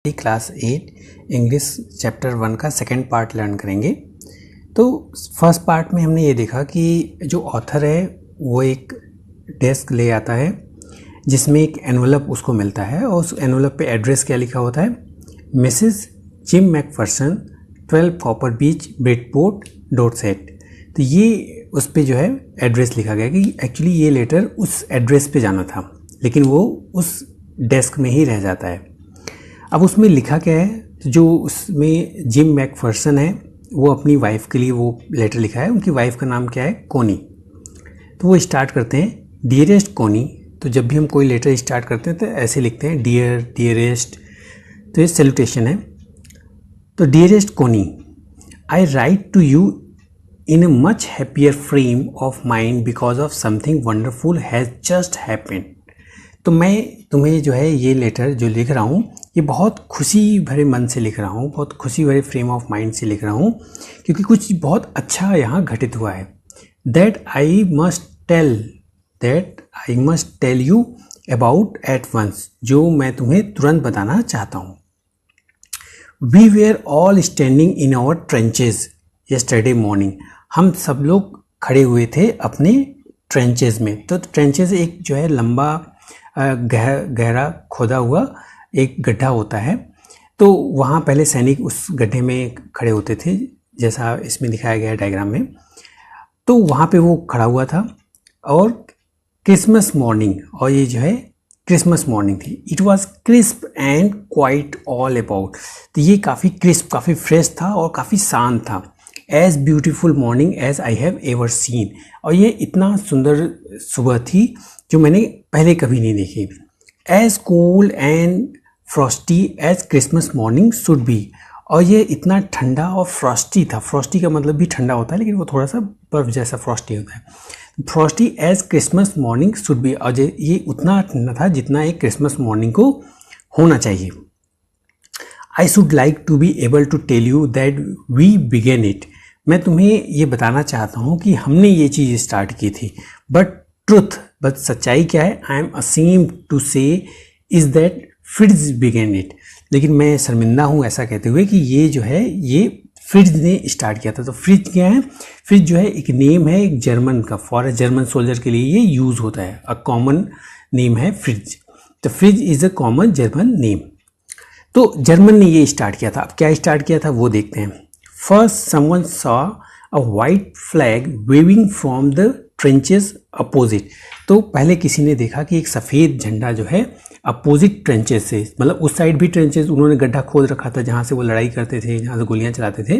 Class 8 English chapter 1 का second part learn करेंगे। तो फर्स्ट पार्ट में हमने ये देखा कि जो ऑथर है वो एक डेस्क ले आता है जिसमें एक एनवलप उसको मिलता है और उस एनवलप पे एड्रेस क्या लिखा होता है, मिसेस जिम मैकफर्सन 12 कॉपर बीच ब्रिडपोर्ट डॉटसेट। तो ये उस पे जो है एड्रेस लिखा गया कि एक्चुअली ये लेटर उस एड्रेस पे जाना था लेकिन वो उस डेस्क में ही रह जाता है। अब उसमें लिखा क्या है, जो उसमें जिम मैकफर्सन है वो अपनी वाइफ के लिए वो लेटर लिखा है। उनकी वाइफ का नाम क्या है, कोनी। तो वो स्टार्ट करते हैं डियरेस्ट कोनी। तो जब भी हम कोई लेटर स्टार्ट करते हैं तो ऐसे लिखते हैं डियर, डियरेस्ट। तो ये सैल्यूटेशन है। तो dearest Connie, I write to you in a much happier frame of mind because of something wonderful has just happened. तो मैं तुम्हें जो है ये लेटर जो लिख रहा हूँ ये बहुत खुशी भरे मन से लिख रहा हूँ, बहुत खुशी भरे फ्रेम ऑफ माइंड से लिख रहा हूँ क्योंकि कुछ बहुत अच्छा यहाँ घटित हुआ है। That I must tell you about at once, जो मैं तुम्हें तुरंत बताना चाहता हूँ। We were all standing in our trenches yesterday morning. हम सब लोग खड़े हुए थे अपने ट्रेंचेज में। तो ट्रेंचेज एक जो है लंबा गहरा खोदा हुआ एक गड्ढा होता है। तो वहाँ पहले सैनिक उस गड्ढे में खड़े होते थे जैसा इसमें दिखाया गया है डायग्राम में। तो वहाँ पे वो खड़ा हुआ था और क्रिसमस मॉर्निंग, और ये जो है क्रिसमस मॉर्निंग थी। It was crisp and quite all about. तो ये काफ़ी क्रिस्प, काफ़ी फ्रेश था और काफ़ी शांत था। As beautiful morning as I have ever seen, और ये इतना सुंदर सुबह थी जो मैंने पहले कभी नहीं देखी। As cool and frosty as Christmas morning should be, और ये इतना ठंडा और फ्रॉस्टी था। फ्रॉस्टी का मतलब भी ठंडा होता है लेकिन वो थोड़ा सा बर्फ जैसा फ्रॉस्टी होता है। Frosty as Christmas morning should be, और ये उतना ठंडा था जितना एक क्रिसमस मॉर्निंग को होना चाहिए। I should like to be able to tell you that we began it. मैं तुम्हें ये बताना चाहता हूँ कि हमने ये चीज़ स्टार्ट की थी। बट सच्चाई क्या है, I am ashamed to say is that Fritz began it. लेकिन मैं शर्मिंदा हूँ ऐसा कहते हुए कि ये जो है ये फ्रिट्ज ने स्टार्ट किया था। तो फ्रिज क्या है, फ्रिज जो है एक नेम है एक जर्मन का, फॉर अ जर्मन सोल्जर के लिए ये यूज़ होता है। अ कॉमन नेम है फ्रिज। तो fridge is a common German name. तो जर्मन ने ये स्टार्ट किया था। अब क्या स्टार्ट किया था वो देखते हैं। First someone saw a white flag waving from the trenches opposite. तो पहले किसी ने देखा कि एक सफ़ेद झंडा जो है अपोजिट ट्रेंचेस से, मतलब उस साइड भी ट्रेंचेस उन्होंने गड्ढा खोद रखा था जहाँ से वो लड़ाई करते थे, जहाँ से गोलियाँ चलाते थे।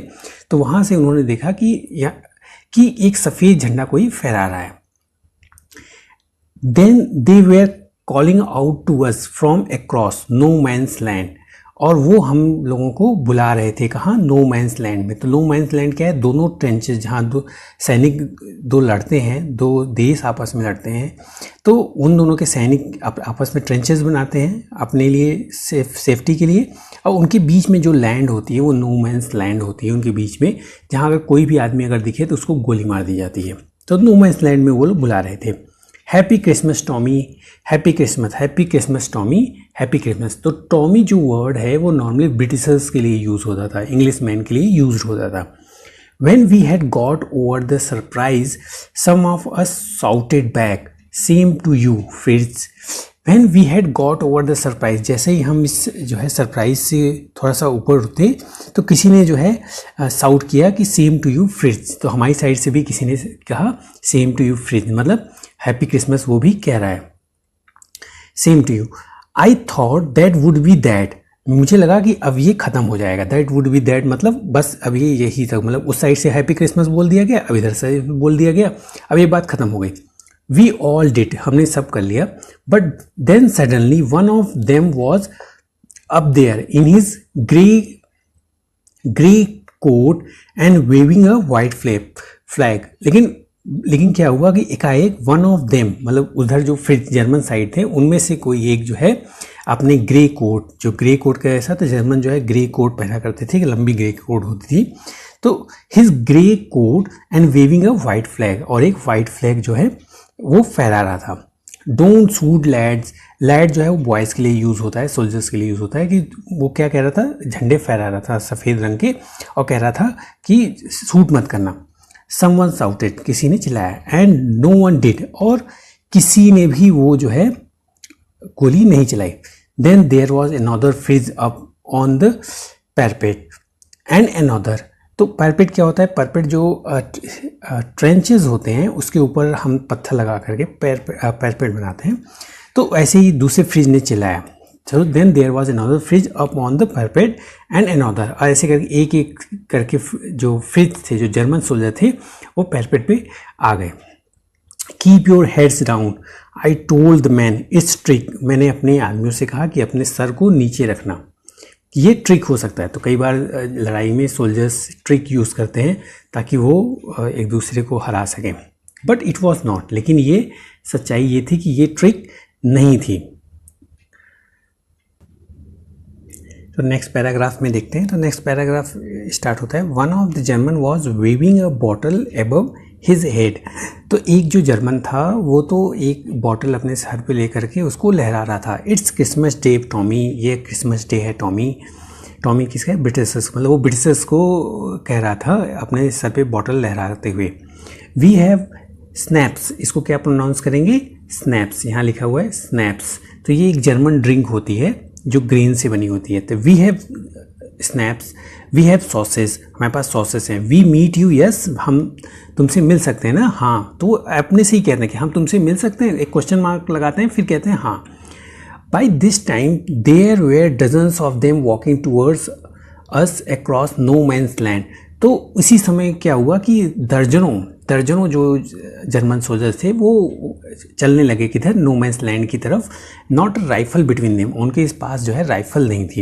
तो वहाँ से उन्होंने देखा कि एक सफ़ेद झंडा कोई फहरा रहा है। Then they were calling out to us from across no man's land, और वो हम लोगों को बुला रहे थे कहाँ, नो मैंस लैंड में। तो नो मैंस लैंड क्या है, दोनों ट्रेंचेस जहाँ दो सैनिक दो लड़ते हैं, दो देश आपस में लड़ते हैं। तो उन दोनों के सैनिक आपस में ट्रेंचेस बनाते हैं अपने लिए सेफ्टी के लिए, और उनके बीच में जो लैंड होती है वो नो मैंस लैंड होती है उनके बीच में, जहाँ अगर कोई भी आदमी अगर दिखे तो उसको गोली मार दी जाती है। तो नो मैंस लैंड में वो लोग बुला रहे थे। Happy Christmas Tommy, happy Christmas Tommy, happy Christmas. तो टॉमी जो वर्ड है वो नॉर्मली ब्रिटिशर्स के लिए यूज़ होता था, इंग्लिश मैन के लिए यूज होता था। When we had got over the surprise, some of us shouted back, "Same to you, Fritz." When we had got over the surprise, जैसे ही हम इस जो है सरप्राइज से थोड़ा सा ऊपर उठते तो किसी ने जो है साउट किया कि सेम टू यू फ्रिज। तो हमारी साइड से भी किसी ने कहा सेम टू यू फ्रिज, मतलब हैप्पी क्रिसमस वो भी कह रहा है, same to you. I thought that would be that, मुझे लगा कि अब ये ख़त्म हो जाएगा। दैट वुड बी दैट मतलब बस अब ये यही तक, मतलब उस साइड से हैप्पी क्रिसमस बोल दिया गया, अब इधर से बोल दिया गया, अब ये बात ख़त्म हो गई। वी ऑल डिड, हमने सब कर लिया। But then suddenly one of them was up there in his grey coat and waving a white flag. लेकिन क्या हुआ कि एकाएक वन ऑफ देम, मतलब उधर जो फ्रिज जर्मन साइड थे उनमें से कोई एक जो है अपने ग्रे कोट, जो ग्रे कोट का ऐसा तो जर्मन जो है ग्रे कोट पहना करते थे, लंबी ग्रे कोट होती थी। तो his grey coat and waving a white flag, और एक वाइट फ्लैग जो है वो फहरा रहा था। डोंट शूट लैड्स, लैड जो है वो बॉयज़ के लिए यूज़ होता है, सोल्जर्स के लिए यूज़ होता है, कि वो क्या कह रहा था, झंडे फहरा रहा था सफ़ेद रंग के और कह रहा था कि शूट मत करना। समवन शाउटेड, किसी ने चिल्लाया, एंड नो वन डिड, और किसी ने भी वो जो है गोली नहीं चलाई। Then there was another Fritz up on the parapet and another, तो पैरपेट क्या होता है, पैरपेट जो ट्रेंचेस होते हैं उसके ऊपर हम पत्थर लगा करके पैरपेट बनाते हैं, तो ऐसे ही दूसरे फ्रिज ने चिल्लाया। So then there was another fridge up on the parapet and another, और ऐसे करके एक एक करके जो फ्रिज थे, जो जर्मन सोल्जर थे, वो पैरपेट पे आ गए। Keep your heads down, I told the man it's trick, मैंने अपने आदमियों से कहा कि अपने सर को नीचे रखना, ये ट्रिक हो सकता है। तो कई बार लड़ाई में सोल्जर्स ट्रिक यूज़ करते हैं ताकि वो एक दूसरे को हरा सकें, बट इट वॉज नॉट, लेकिन ये सच्चाई ये थी कि ये ट्रिक नहीं थी। तो नेक्स्ट पैराग्राफ में देखते हैं। तो नेक्स्ट पैराग्राफ स्टार्ट होता है, one of the German was waving a bottle above his head, तो एक जो जर्मन था वो तो एक बॉटल अपने सर पे लेकर के उसको लहरा रहा था। इट्स क्रिसमस डे टॉमी, ये क्रिसमस डे है टॉमी। टॉमी किसका है, ब्रिटिशर्स, मतलब वो ब्रिटिशर्स को कह रहा था अपने सर पे बॉटल लहराते हुए। वी हैव स्नैप्स, इसको क्या प्रोनाउंस करेंगे, स्नैप्स, यहाँ लिखा हुआ है स्नैप्स। तो ये एक जर्मन ड्रिंक होती है जो ग्रेन से बनी होती है। तो we have schnapps, we have sausages, हमारे पास सॉसेस हैं। वी मीट यू, यस, हम तुमसे मिल सकते हैं ना, हाँ। तो अपने से ही कहते हैं कि हम तुमसे मिल सकते हैं, एक क्वेश्चन मार्क लगाते हैं, फिर कहते हैं हाँ। By this time there were dozens of them walking towards us across no man's land, तो उसी समय क्या हुआ कि दर्जनों जो जर्मन सोल्जर्स थे वो चलने लगे किधर, नो मैन्स लैंड की तरफ। नॉट राइफल बिटवीन देम, उनके इस पास जो है राइफल नहीं थी,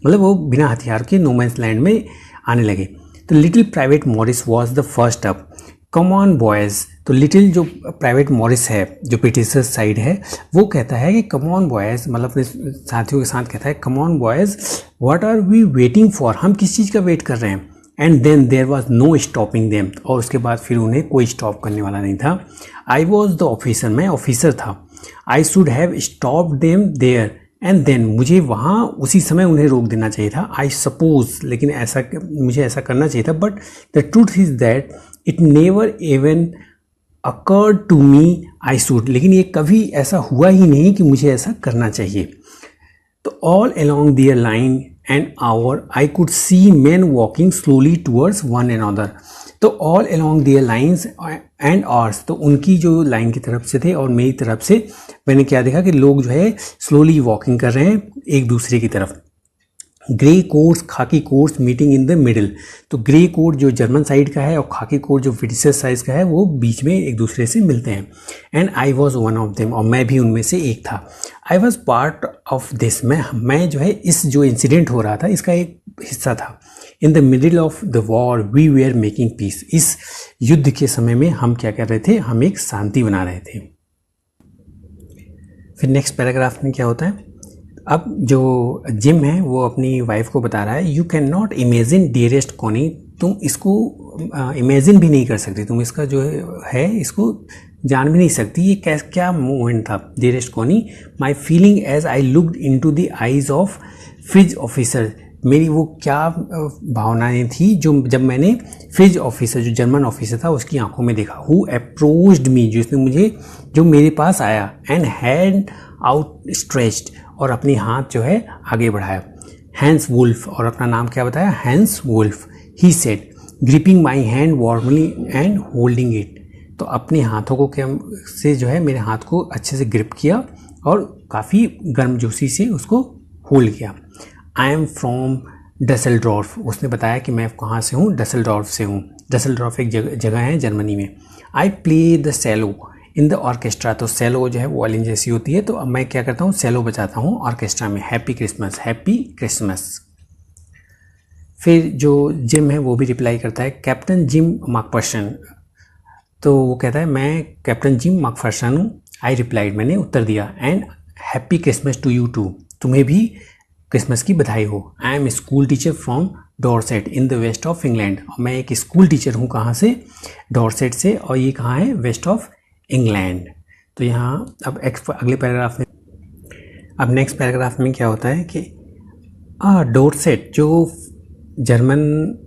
मतलब वो बिना हथियार के नो मैन्स लैंड में आने लगे। तो little private Morris was the first up, come on boys, तो लिटिल जो प्राइवेट मॉरिस है जो ब्रिटिशर्स साइड है वो कहता है कि कम ऑन बॉयज़, मतलब अपने साथियों के साथ कहता है come on boys what are we waiting for, हम किस चीज़ का वेट कर रहे हैं। And then there was no stopping them, और उसके बाद फिर उन्हें कोई स्टॉप करने वाला नहीं था। आई वॉज द ऑफिसर, मैं ऑफिसर था। I should have stop them there and then, मुझे वहाँ उसी समय उन्हें रोक देना चाहिए था। आई सपोज, लेकिन ऐसा मुझे ऐसा करना चाहिए था। But the truth is that it never even occurred to me I should, लेकिन ये कभी ऐसा हुआ ही नहीं कि मुझे ऐसा करना चाहिए। तो all along their line and our I could see men walking slowly towards one another, तो all along their lines and ours, तो उनकी जो लाइन की तरफ से थे और मेरी तरफ से मैंने क्या देखा कि लोग जो है स्लोली वॉकिंग कर रहे हैं एक दूसरे की तरफ। ग्रे कोट्स खाकी quotes meeting in the middle, तो ग्रे कोट जो जर्मन साइड का है और खाकी कोट जो ब्रिटिश साइड का है वो बीच में एक दूसरे से मिलते हैं। And I was one of them, और मैं भी उनमें से एक था। I was part of this, मैं जो है इस जो इंसिडेंट हो रहा था इसका एक हिस्सा था। In the middle of the war we were making peace, इस युद्ध के समय में हम क्या कर रहे थे, हम एक शांति बना रहे थे। फिर नेक्स्ट पैराग्राफ में क्या होता है, अब जो जिम है वो अपनी वाइफ को बता रहा है, you can not imagine dearest Connie, तुम इसको इमेजिन भी नहीं कर सकती, तुम इसका जो है इसको जान भी नहीं सकती, ये क्या मोमेंट था। Dearest Connie, my feeling as I looked into the eyes of Fritz officer, मेरी वो क्या भावनाएं थी जो जब मैंने फ्रिज ऑफिसर जो जर्मन ऑफिसर था उसकी आंखों में देखा। हु अप्रोच्ड मी, जिसने मुझे जो मेरे पास आया, एंड हैंड आउट स्ट्रेच्ड, और अपनी हाथ जो है आगे बढ़ाया। हैंस वुल्फ, और अपना नाम क्या बताया, Hans Wolf. He said gripping my hand warmly and holding it, तो अपने हाथों को क्या से जो है मेरे हाथ को अच्छे से ग्रिप किया और काफ़ी गर्मजोशी से उसको होल्ड किया। आई एम फ्रॉम डसेलड्रॉर्फ, उसने बताया कि मैं कहाँ से हूँ, डसेलड्रॉर्फ से हूँ। डसेलड्रॉर्फ एक जगह है जर्मनी में। I play the cello in the orchestra, तो सेलो जो है वो वायलिन जैसी होती है, तो अब मैं क्या करता हूँ, सेलो बजाता हूँ ऑर्केस्ट्रा में। Happy Christmas, happy Christmas. फिर जो जिम है वो भी रिप्लाई करता है, कैप्टन जिम मैकफर्सन, तो वो कहता है मैं कैप्टन जिम मैकफर्सन हूँ। आई रिप्लाइड, मैंने उत्तर दिया। And happy Christmas to you too, तुम्हें भी क्रिसमस की बधाई हो। I am school teacher from Dorset in the west of England, और मैं एक स्कूल टीचर हूँ कहाँ से, डॉर्सेट से, और ये कहाँ है, वेस्ट ऑफ इंग्लैंड। तो यहाँ अब अगले पैराग्राफ में, अब नेक्स्ट पैराग्राफ में क्या होता है कि डोरसेट जो जर्मन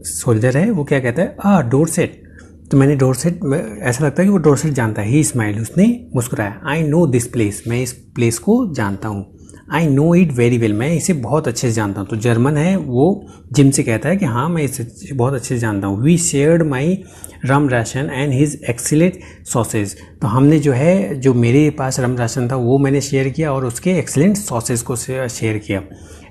सोल्जर है वो क्या कहता है, डोरसेट। तो मैंने डोरसेट, ऐसा लगता है कि वो डोरसेट जानता है। ही स्माइल, उसने मुस्कुराया। आई नो दिस प्लेस, मैं इस प्लेस को जानता हूँ। I know it very well, मैं इसे बहुत अच्छे से जानता हूँ। तो जर्मन है वो जिम से कहता है कि हाँ मैं इसे बहुत अच्छे से जानता हूँ। We shared my rum ration and his excellent sausage. तो हमने जो है, जो मेरे पास रम राशन था वो मैंने शेयर किया और उसके एक्सीलेंट सॉसेज को शेयर किया।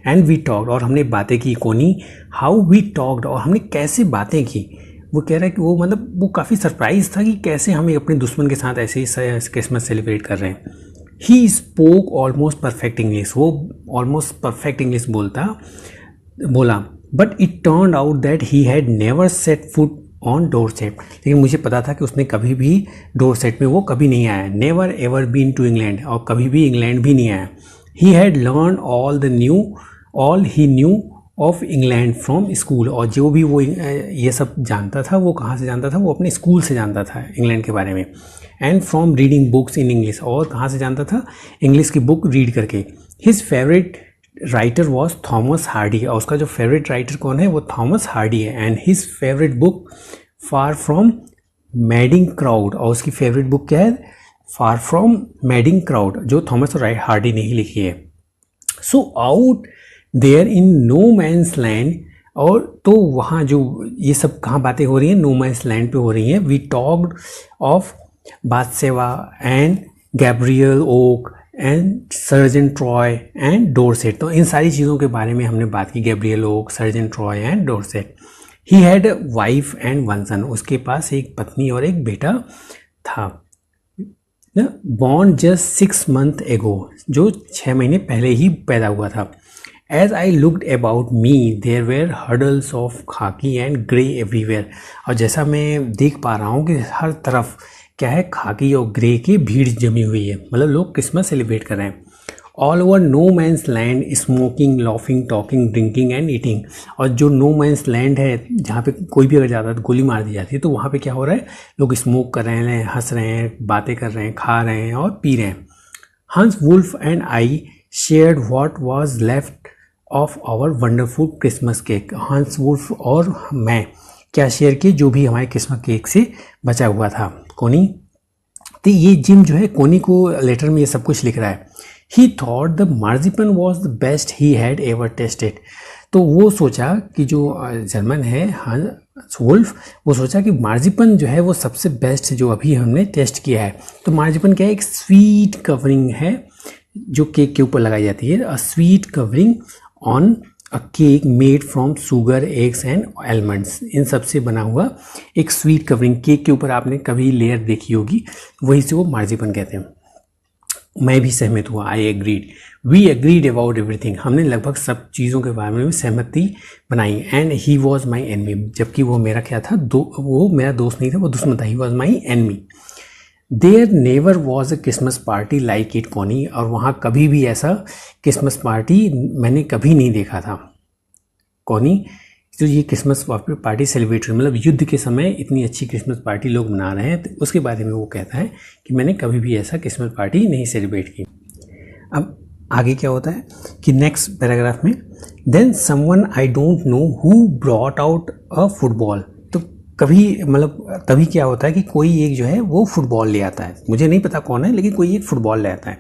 एंड वी टॉक्ड, और हमने बातें की। कोनी, हाउ वी टॉक्ड, और हमने कैसे बातें की। वो कह रहा है कि वो मतलब वो काफ़ी सरप्राइज था कि कैसे हम अपने दुश्मन के साथ ऐसे ही क्रिसमस सेलिब्रेट कर रहे हैं। He spoke almost perfect English, वो ऑलमोस्ट परफेक्ट इंग्लिश बोला। But it turn out that he had never set foot on Dorset. लेकिन मुझे पता था कि उसने कभी भी डोरसेट में वो कभी नहीं आया। Never ever been to England, और कभी भी इंग्लैंड भी नहीं आया। He had learn all he knew of England from school, और जो भी वो ये सब जानता था वो कहाँ से जानता था, वो अपने स्कूल से जानता था इंग्लैंड के बारे में। And from reading books in English, और कहाँ से जानता था, इंग्लिश की बुक रीड करके। His favourite writer was Thomas Hardy, और उसका जो फेवरेट राइटर कौन है, वो थॉमस हार्डी है। And his favourite book Far from Madding Crowd, और उसकी फेवरेट बुक क्या है, फार फ्रॉम मैडिंग क्राउड, जो थॉमस हार्डी ने ही लिखी है। So out there in no man's land, और तो वहाँ जो ये सब कहाँ बातें हो रही हैं, नो मैंस लैंड पे हो रही हैं। We talked of Bathsheba and Gabriel Oak and Sergeant Troy and Dorset. तो इन सारी चीज़ों के बारे में हमने बात की, Gabriel Oak, Sergeant Troy and Dorset. He had wife and one son, उसके पास एक पत्नी और एक बेटा था। बॉर्न जस्ट 6 months एगो, जो 6 महीने पहले ही पैदा हुआ था। As I looked about me, there were huddles of khaki and grey everywhere. और जैसा मैं देख पा रहा हूँ कि हर तरफ क्या है, खाकी और ग्रे की भीड़ जमी हुई है, मतलब लोग क्रिसमस सेलिब्रेट कर रहे हैं। All over no man's land, smoking, laughing, talking, drinking and eating. और जो नो मैंस लैंड है, जहाँ पे कोई भी अगर जाता है तो गोली मार दी जाती है, तो वहाँ पे क्या हो रहा है, लोग स्मोक कर रहे हैं, हंस रहे हैं, बातें कर रहे हैं, खा रहे हैं और पी रहे हैं। Hans Wolf and I shared what was left of our wonderful Christmas cake. Hans wolf और मैं क्या शेयर किए, जो भी हमारे क्रिसमस केक से बचा हुआ था। कोनी, तो ये जिम जो है कोनी को लेटर में ये सब कुछ लिख रहा है। He thought the marzipan was the best he had ever tasted. तो वो सोचा कि जो जर्मन है हंस वुल्फ, वो सोचा कि मार्जिपन जो है वो सबसे बेस्ट जो अभी हमने टेस्ट किया है। तो मार्जिपन क्या है, एक स्वीट कवरिंग है जो केक के ऊपर लगाई जाती है। A sweet covering on a cake made from sugar, eggs and almonds. इन सब से बना हुआ एक स्वीट कवरिंग केक के ऊपर आपने कभी लेयर देखी होगी, वही से वो मार्जिपन कहते हैं। मैं भी सहमत हुआ, I agreed. We agreed about everything, हमने लगभग सब चीज़ों के बारे में सहमति बनाई। And he was my enemy, जबकि वो मेरा क्या था, वो मेरा दोस्त नहीं था, वो दुश्मन था। He was my enemy. There never was a Christmas party like it Connie, और वहाँ कभी भी ऐसा क्रिसमस पार्टी मैंने कभी नहीं देखा था। कोनी, जो ये क्रिसमस पार्टी सेलिब्रेट, मतलब युद्ध के समय इतनी अच्छी क्रिसमस पार्टी लोग मना रहे हैं, तो उसके बारे में वो कहता है कि मैंने कभी भी ऐसा क्रिसमस पार्टी नहीं सेलिब्रेट की। अब आगे क्या होता है कि नेक्स्ट पैराग्राफ में, then someone I don't know who brought out a football. तो कभी मतलब तभी क्या होता है कि कोई एक जो है वो फुटबॉल ले आता है, मुझे नहीं पता कौन है, लेकिन कोई एक फुटबॉल ले आता है।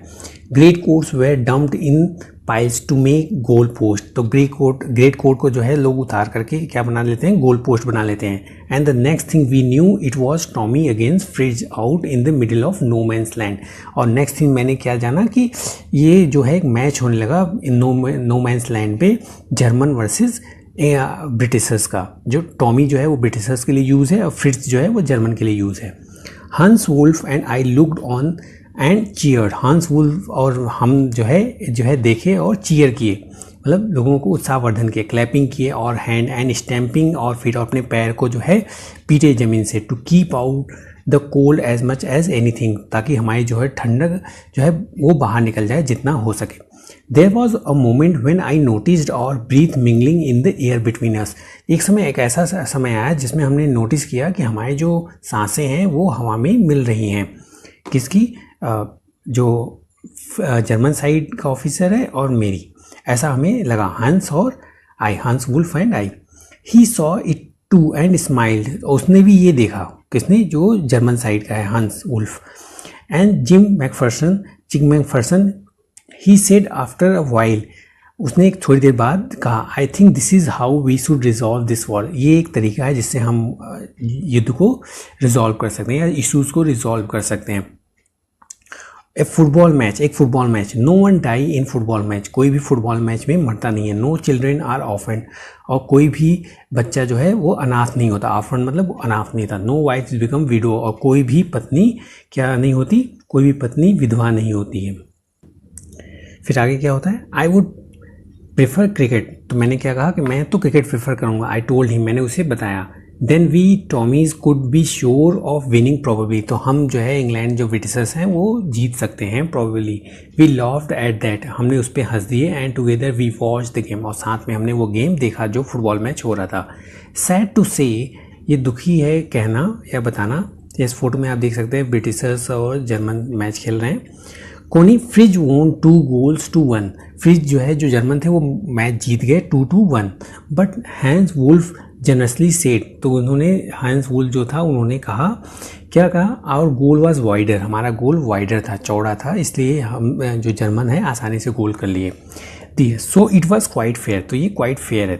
Great coats were dumped in piles to make goal post. तो ग्रेट कोट को जो है लोग उतार करके क्या बना लेते हैं, गोल पोस्ट बना लेते हैं। And the next thing we knew it was Tommy against Fritz out in the middle of no man's land. और नेक्स्ट थिंग मैंने क्या जाना कि ये जो है एक मैच होने लगा इन नो मैंस लैंड पे, जर्मन वर्सेस ब्रिटिशर्स का। जो टॉमी जो है वो ब्रिटिशर्स के लिए यूज़ है और फ्रिज जो है वो जर्मन के लिए यूज़ है। Hans Wolf and I looked on and cheered. हंस वुल्फ और हम जो है देखे और चीयर किए, मतलब लोगों को उत्साहवर्धन किए, क्लैपिंग किए और हैंड एंड स्टैम्पिंग, और फिर अपने पैर को जो है पीटे ज़मीन से। To keep out the cold as much as anything, ताकि हमारी जो है ठंडक जो है वो बाहर निकल जाए जितना हो सके। There was a moment when I noticed our breath mingling in the air between us. एक समय, एक ऐसा समय आया जिसमें हमने नोटिस किया कि हमारी जो सांसें हैं वो हवा में मिल रही हैं। किसकी, जो जर्मन साइड का ऑफिसर है और मेरी, ऐसा हमें लगा, हंस और I, Hans Wolf and I. He saw it too and smiled, उसने भी ये देखा, किसने, जो जर्मन साइड का है Hans Wolf. And Jim McPherson he said after a while, उसने एक थोड़ी देर बाद कहा, I think this is how we should resolve this war, ये एक तरीका है जिससे हम युद्ध को रिजॉल्व कर सकते हैं या इश्यूज़ को रिजॉल्व कर सकते हैं। एक football match, no one die in football match, कोई भी फुटबॉल मैच में मरता नहीं है। नो चिल्ड्रेन आर ऑफेंड, और कोई भी बच्चा जो है वो अनाथ नहीं होता। ऑफेंड मतलब अनाथ नहीं था। नो वाइफ बिकम विडो, और कोई भी पत्नी क्या नहीं होती, कोई भी पत्नी विधवा नहीं होती है। फिर आगे क्या होता है, आई वुड प्रेफर क्रिकेट, तो मैंने क्या कहा कि मैं तो क्रिकेट प्रेफर करूँगा। आई टोल्ड हिम, मैंने उसे बताया। Then we Tommies could be sure of winning probably, तो हम जो है इंग्लैंड जो ब्रिटिशर्स हैं वो जीत सकते हैं probably. We loved at that, हमने उस पर हंस दिए। And together we watch the game, और साथ में हमने वो गेम देखा जो फुटबॉल मैच हो रहा था। सैड टू से, ये दुखी है कहना या बताना, इस फोटो में आप देख सकते हैं ब्रिटिशर्स और जर्मन मैच खेल रहे हैं। कोनी फ्रिज वोन 2 goals to 1, फ्रिज जो है जो जर्मन थे वो मैच जीत गए 2-1। But Hans Wolf generously said, तो उन्होंने हैंस वुल्फ जो था उन्होंने कहा, क्या कहा, आवर गोल वाज वाइडर, हमारा गोल वाइडर था, चौड़ा था, इसलिए हम जो जर्मन है आसानी से गोल कर लिए दिए। So it was quite fair, तो ये क्वाइट फेयर है।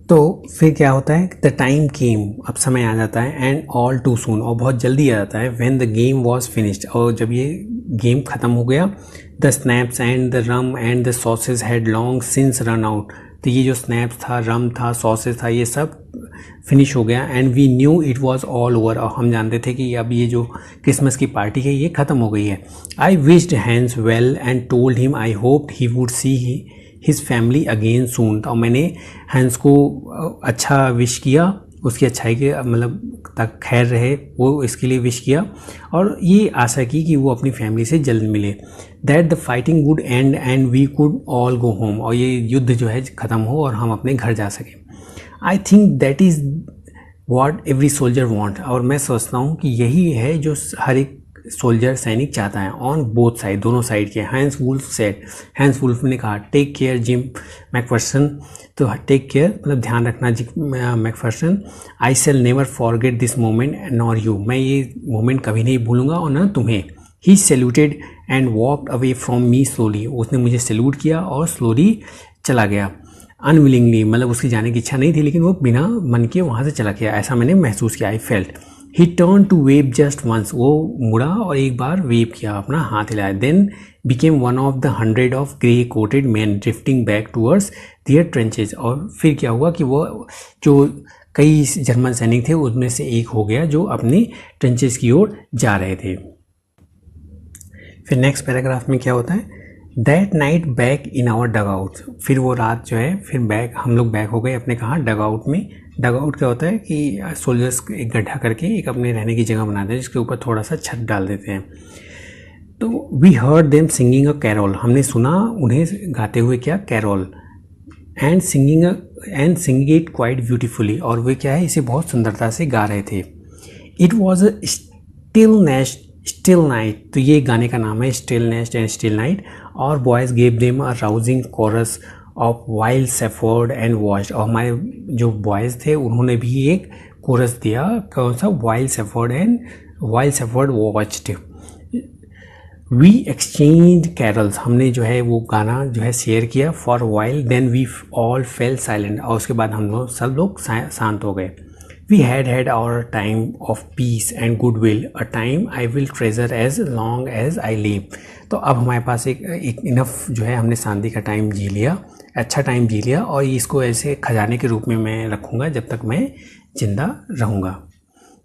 तो फिर क्या होता है, द टाइम केम, अब समय आ जाता है, एंड ऑल टू सून, और बहुत जल्दी आ जाता है, when the game was finished, और जब ये गेम ख़त्म हो गया। The snaps and the rum and the sausage had long since run out, तो ये जो स्नैप्स था, रम था, सॉसेज था, ये सब फिनिश हो गया। And we knew it was all over, और हम जानते थे कि अब ये जो क्रिसमस की पार्टी है ये ख़त्म हो गई है। I wished Hans well and told him I hoped he would see his family again soon, और मैंने हैंस को अच्छा विश किया, उसकी अच्छाई के मतलब तक खैर रहे वो इसके लिए विश किया, और ये आशा की कि वो अपनी फैमिली से जल्द मिले। That the fighting would end and we could all go home, और ये युद्ध जो है ख़त्म हो और हम अपने घर जा सकें। I think that is what every soldier want, और मैं सोचता हूँ कि यही है जो हर एक सोल्जर सैनिक चाहता है, ऑन बोथ साइड, दोनों साइड के। Hans Wolf said, Hans Wolf ने कहा, टेक केयर जिम मैकफर्सन, तो टेक केयर मतलब ध्यान रखना McPherson. I shall never forget this moment nor you, मैं ये मोमेंट कभी नहीं भूलूंगा और ना तुम्हें। He saluted and walked away from me slowly, उसने मुझे सैल्यूट किया और स्लोली चला गया। अनविलिंगली मतलब उसकी जाने की इच्छा नहीं थी, लेकिन वो बिना मन के वहाँ से चला गया, ऐसा मैंने महसूस किया। I felt. He turn to wave just once, वो मुड़ा और एक बार वेव किया, अपना हाथ हिलाया। Then became one of the 100 of grey coated man drifting back towards their trenches, और फिर क्या हुआ कि वो जो कई जर्मन सैनिक थे उनमें से एक हो गया जो अपने ट्रेंचेज की ओर जा रहे थे। फिर नेक्स्ट पैराग्राफ में क्या होता है, that night back in our dugout, फिर वो रात जो है फिर बैक हम लोग बैक हो गए अपने कहाँ, डग आउट में। डग आउट क्या होता है कि सोल्जर्स एक गड्ढा करके एक अपने रहने की जगह बनाते हैं जिसके ऊपर थोड़ा सा छत डाल देते हैं। तो we heard them singing a carol, हमने सुना उन्हें गाते हुए क्या, carol. And singing it quite beautifully, और वे क्या है इसे बहुत सुंदरता से गा रहे थे। It was a still night, तो ये गाने का नाम है Stille Nacht and still night. और boys gave them a rousing chorus of while shepherd and watched, और हमारे जो बॉयज़ थे उन्होंने भी एक कोरस दिया, कौन सा, while shepherds watched. We exchange carols, हमने जो है वो गाना जो है शेयर किया for while. Then we all fell silent, और उसके बाद हम लोग सब लोग शांत हो गए। We had our time of peace and goodwill, a time I will treasure as long as I live, तो अब हमारे पास एक इनफ जो है, हमने शांति का टाइम जी लिया, अच्छा टाइम जी लिया, और इसको ऐसे खजाने के रूप में मैं रखूँगा जब तक मैं जिंदा रहूँगा।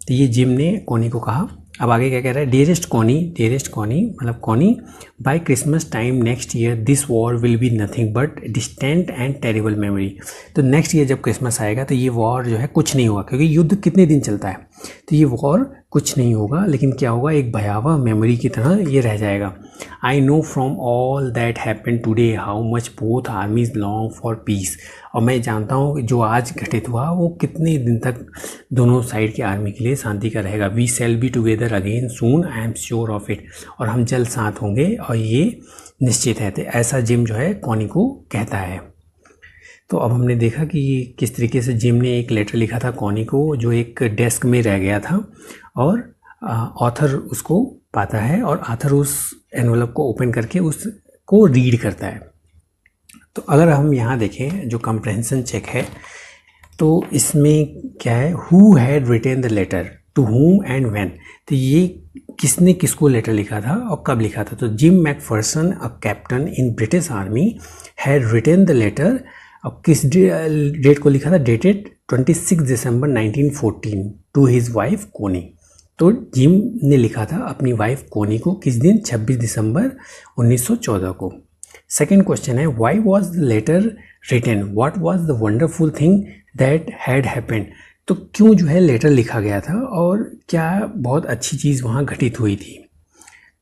तो ये जिम ने कोनी को कहा। अब आगे क्या कह रहा है, डियरेस्ट कोनी मतलब Connie, by Christmas time next year this war will be nothing but distant and terrible memory, तो नेक्स्ट ईयर जब क्रिसमस आएगा तो ये वॉर जो है कुछ नहीं हुआ, क्योंकि युद्ध कितने दिन चलता है, तो ये वॉर कुछ नहीं होगा, लेकिन क्या होगा, एक भयावह मेमोरी की तरह ये रह जाएगा। I know from all that happen today how much both आर्मीज long for piece. और मैं जानता हूँ कि जो आज घटित हुआ वो कितने दिन तक दोनों साइड की आर्मी के लिए शांति का रहेगा। We shall be together again soon, I am sure of it. और हम जल्द साथ होंगे और ये निश्चित है। तो ऐसा जिम जो है कॉनी को कहता है। तो अब हमने देखा कि किस तरीके से जिम ने एक लेटर लिखा था कॉनी को, जो एक डेस्क में रह गया था, और ऑथर उसको पाता है और ऑथर उस एनवलप को ओपन करके उसको रीड करता है। तो अगर हम यहाँ देखें जो कंप्रहेंशन चेक है, तो इसमें क्या है, who had written the letter, to whom and when. तो ये किसने किसको लेटर लिखा था और कब लिखा था। तो Jim McPherson, a captain in British army, had written the letter. अब किस डेट को लिखा था, dated 26 December 1914 to his wife Connie. तो जिम ने लिखा था अपनी वाइफ कोनी को किस दिन, 26 दिसंबर 1914 को। सेकेंड क्वेश्चन है, why was the letter written, what was the wonderful thing that had happened. तो क्यों जो है लेटर लिखा गया था और क्या बहुत अच्छी चीज़ वहाँ घटित हुई थी।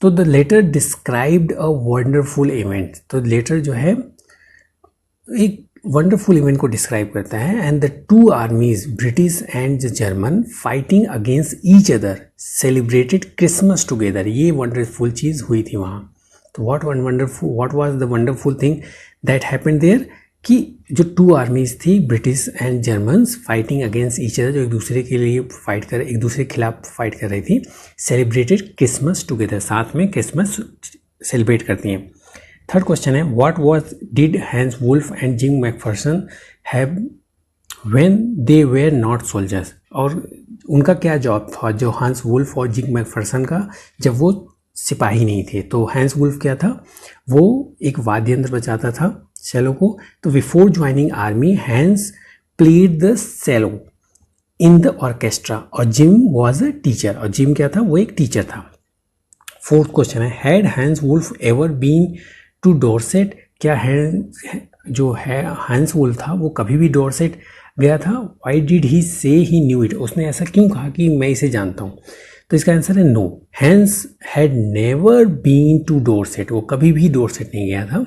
तो the letter described a wonderful event. तो लेटर जो है एक वंडरफुल इवेंट को डिस्क्राइब करता है। And the two armies, British and German, fighting against each other, celebrated Christmas together. ये वंडरफुल चीज़ हुई थी वहाँ। तो what was the wonderful thing that happened there, कि जो टू आर्मीज थी, British and Germans, fighting against each other, जो एक दूसरे के लिए एक दूसरे के खिलाफ फाइट कर रही थी, सेलिब्रेटेड क्रिसमस टुगेदर, साथ में क्रिसमस सेलिब्रेट करती हैं। थर्ड क्वेश्चन है, what was did Hans Wolf and Jim McPherson have when they were not soldiers. और उनका क्या जॉब था, जो हैंस वुल्फ और जिम मैकफर्सन का, जब वो सिपाही नहीं थे। तो हैंस वुल्फ क्या था, वो एक वाद्य यंत्र बजाता था, सेलो को। तो before joining army Hans played the cello in the orchestra, और जिम वॉज अ टीचर। और जिम क्या था, वो एक टीचर था। फोर्थ क्वेश्चन है, had Hans Wolf ever been to Dorset. क्या जो है हैंस वुल्फ था वो कभी भी डोरसेट गया था। वाई डिड ही से ही न्यू इट, उसने ऐसा क्यों कहा कि मैं इसे जानता हूँ। तो इसका आंसर है no, Hans had never been to Dorset, वो कभी भी डोरसेट नहीं गया था।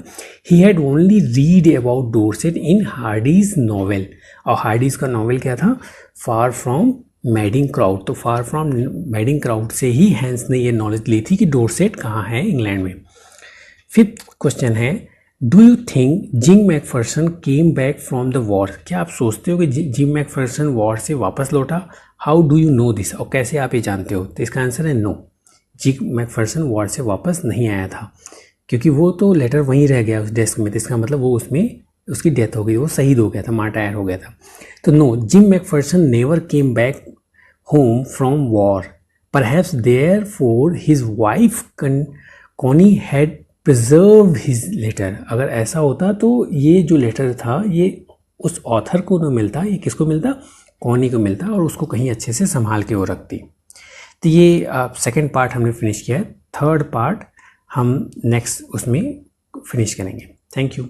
He had only read about Dorset in Hardy's novel, और हार्डीज का नॉवेल क्या था, फार फ्रॉम मैडिंग क्राउड। तो फार फ्रॉम मैडिंग क्राउड से ही हैंस ने ये नॉलेज ली थी कि डोरसेट कहाँ है इंग्लैंड में। फिफ्थ क्वेश्चन है, do you think gym Macpherson came back from the war. क्या आप सोचते हो कि जिम मैकफर्सन वॉर से वापस लौटा। How do you know this, और कैसे आप ये जानते हो। तो इसका आंसर है नो, जिम मैकफर्सन वॉर से वापस नहीं आया था, क्योंकि वो तो लेटर वहीं रह गया उस डेस्क में। तो इसका मतलब वो उसमें उसकी डेथ हो गई, वो शहीद हो गया था, मार्टायर हो गया था। तो no, Jim McPherson never came back home from war, perhaps therefore his wife Connie had preserve his letter. अगर ऐसा होता तो ये जो लेटर था ये उस ऑथर को न मिलता, ये किसको मिलता, कॉनी को मिलता, और उसको कहीं अच्छे से संभाल के वो रखती। तो ये सेकंड पार्ट हमने फिनिश किया है। थर्ड पार्ट हम नेक्स्ट उसमें फिनिश करेंगे। Thank you.